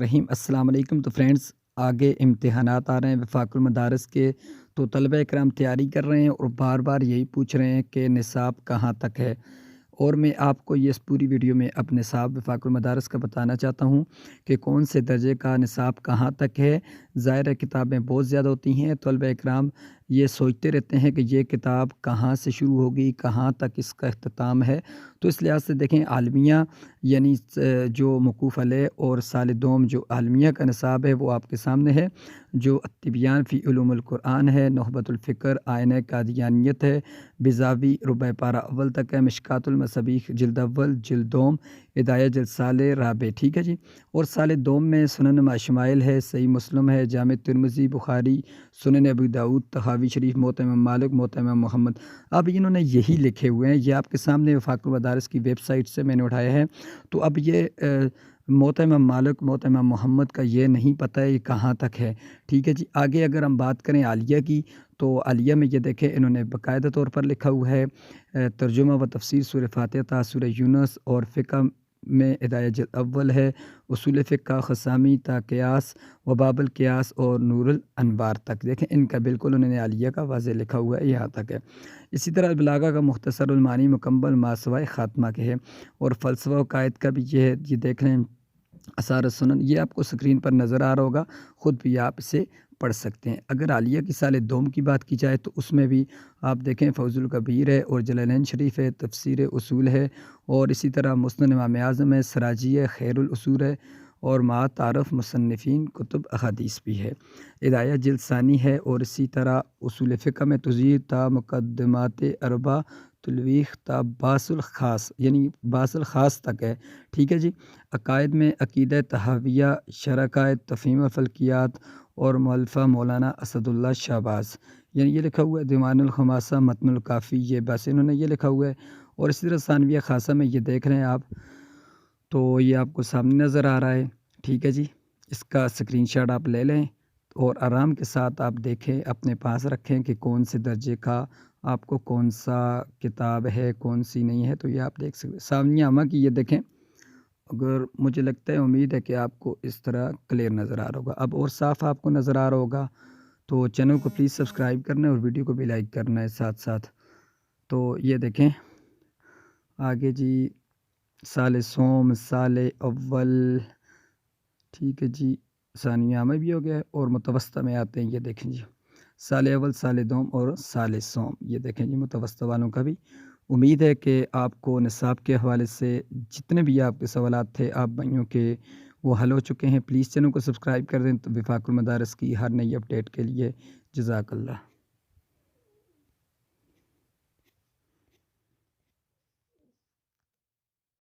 रहीम अस्सलाम वालेकुम। तो फ्रेंड्स, आगे इम्तिहानात आ रहे हैं वफाकुल मदारिस के। तो तलबा इकराम तैयारी कर रहे हैं और बार बार यही पूछ रहे हैं कि निसाब कहाँ तक है। और मैं आपको ये इस पूरी वीडियो में अब निसाब वफाकुल मदारिस का बताना चाहता हूँ कि कौन से दर्जे का निसाब कहाँ तक है। ज़ाहिर है किताबें बहुत ज़्यादा होती हैं, तलबा इकराम ये सोचते रहते हैं कि ये किताब कहाँ से शुरू होगी, कहाँ तक इसका अख्ताम है। तो इस लिहाज से देखें, आलमिया यानी जो मौकूफ़ अलैह और साल दोम जो आलमिया का निसाब है वो आपके सामने है। जो तिबियान फ़ी उलूमुल कुरान है, नहबतुल फ़िक्र, आईन कादियानियत है, बिज़ावी रुबा पारा अव्वल तक है, मिशकातुल मसाबीह जिल्द अव्वल, जिल्द दोम, हिदाया जिल्द साले राबे, ठीक है जी। और साल दोम में सुनन माशमाइल है, सही मुस्लिम है, जामे तिरमिज़ी, बुखारी, सुनन अबू दाऊद, तहावी शरीफ, मोअत्ता इमाम मालिक, मोअत्ता इमाम मोहम्मद। अब इन्होंने यही लिखे हुए हैं, ये आपके सामने वफाकुल मदारिस की वेबसाइट से मैंने उठाया है। तो अब ये मोअत्ता इमाम मालिक, मोअत्ता इमाम मोहम्मद का ये नहीं पता है ये कहाँ तक है, ठीक है जी। आगे अगर हम बात करें आलिया की, तो आलिया में ये देखें इन्होंने बाकायदा तौर पर लिखा हुआ है तर्जुमा व तफसीर सूरह फातिहा, सूरह यूनुस और फ़िक़्ह में हिदाया जिल्द अव्वल है, उसूल फ़िक़्ह, ख़सामी ता क़ियास व बाबुल क़ियास और नूरुल अनवार तक। देखें इनका बिल्कुल उन्होंने आलिया का वाज़ेह लिखा हुआ है, यहाँ तक है। इसी तरह बलागा का मुख्तसरुल मानी मुकम्मल मासवाए ख़ात्मा के है। और फ़लसफ़ा व कायद का भी ये है, ये देख लें आसार सुनन, ये आपको स्क्रीन पर नज़र आ रहा होगा, ख़ुद भी आप इसे पढ़ सकते हैं। अगर आलिया की साल दोम की बात की जाए तो उसमें भी आप देखें फौजुल कबीर है और जलालैन शरीफ है, तफसीर उसूल है और इसी तरह मुस्नद इमाम आज़म है, सराजी है, खैरुल उसूल है और मा तारफ़ मुसन्निफ़ीन कुतुब अहादीस भी है। हिदाया जिल्द सानी है और इसी तरह उसूल फ़िक़्ह में तुज़ीर ता मुक़द्दमात अरबा तुलवीख़ ता बासुल ख़ास यानी बासुल ख़ास तक है, ठीक है जी। अक़ायद में अक़ीदा तहाविया, शरकाए तफ़हीम फ़ल्कियात और मुअल्लिफ़ा मौलाना असदुल्लाह शहबाज़, यानी ये लिखा हुआ है दीवानुल ख़ुमासा, मतनुल काफ़ी, ये बस इन्होंने ये लिखा हुआ है। और इसी तरह सानविया ख़ासा में ये देख रहे हैं आप, तो ये आपको सामने नज़र आ रहा है, ठीक है जी। इसका स्क्रीनशॉट आप ले लें और आराम के साथ आप देखें, अपने पास रखें कि कौन से दर्जे का आपको कौन सा किताब है, कौन सी नहीं है। तो ये आप देख सकते सानिया अमा की ये देखें, अगर मुझे लगता है उम्मीद है कि आपको इस तरह क्लियर नज़र आ रहा होगा। अब और साफ़ आपको नज़र आ रहा होगा, तो चैनल को प्लीज़ सब्सक्राइब करना है और वीडियो को भी लाइक करना है साथ साथ। तो ये देखें आगे जी, साल सोम, साल अव्वल, ठीक है जी, सानिया में भी हो गया है और मुतवस्ता में आते हैं। ये देखें जी, साल अव्वल, साल दोम और साल सोम, ये देखें जी मुतवस्ता वालों का भी। उम्मीद है कि आपको निसाब के हवाले से जितने भी आपके सवालात थे आप भाइयों के, वो हल हो चुके हैं। प्लीज़ चैनल को सब्सक्राइब कर दें तो वफाकुल मदारिस की हर नई अपडेट के लिए। जज़ाकल्लाह।